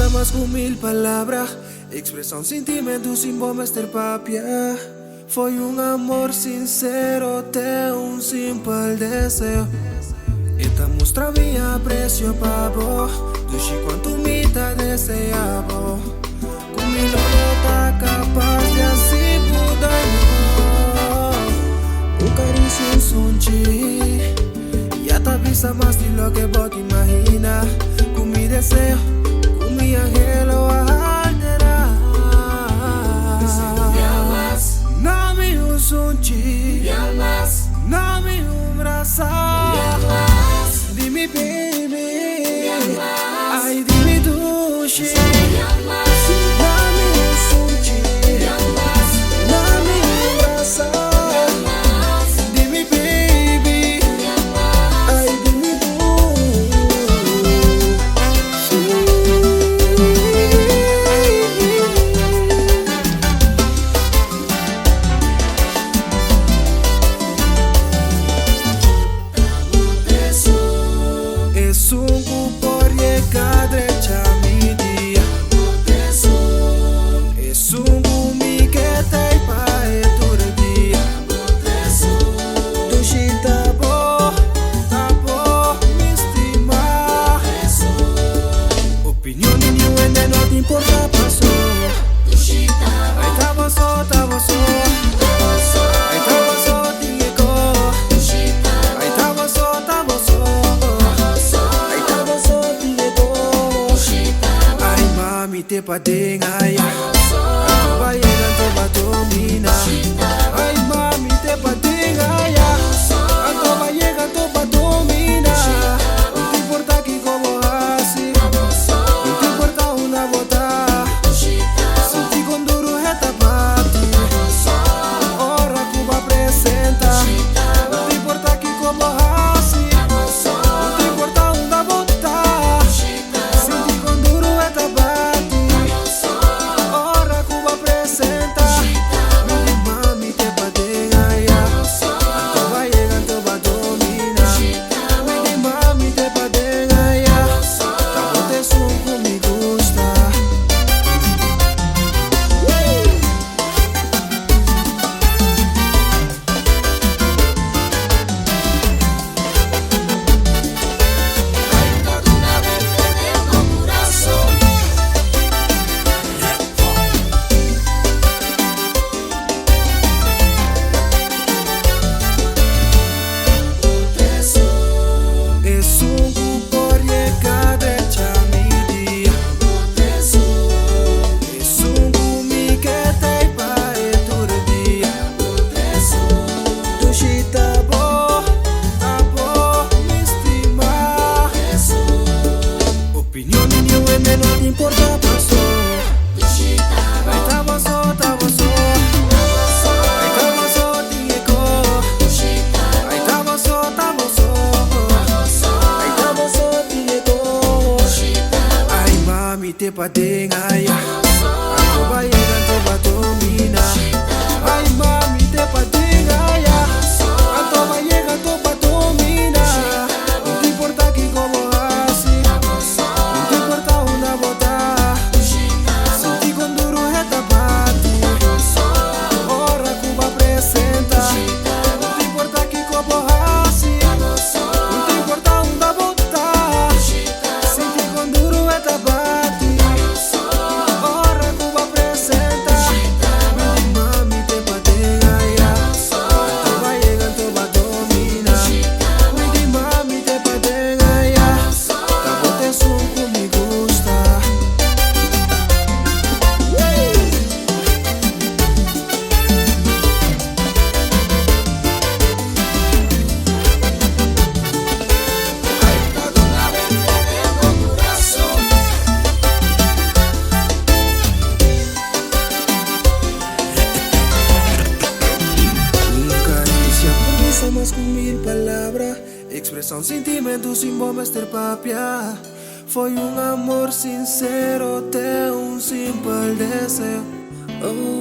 conversa más com mil palavras. Expressar um sentimento sem bom mestre papia. Foi amor sincero, até simples desejo. Esta mostra mi aprecio pa vos. Dushi quanto me tá deseado. Comigo tá capaz de assim mudar. Carício sonchi. Ya te avisa más de lo que vos te imaginas. Con mi deseo, con mi angelo alterar. Nami un sonchi. Nami un brazo. Dime baby. Ay dime dushi. Nami un sonchi. Nami un brazo. Te padengaya, va llegando va domina. Ay mami te padengaya, va llegando va domina. No te importa que como así, no te importa una bota. Senti con duro esta parte, ora Cuba presenta. No te importa que como así, no te importa una bota. Senti con duro esta parte. Te padengaya, va llegando va domina. Ay mami te padengaya, va llegando va domina. No te importa que como así, no te importa una bota. Senti con duro esta parte, ora Cuba presenta. No te importa que como así, no te importa una bota. Senti con duro esta parte. Más com mil palavras. Expressar sentimento sem bom mestre papia. Foi amor sincero, até simples desejo.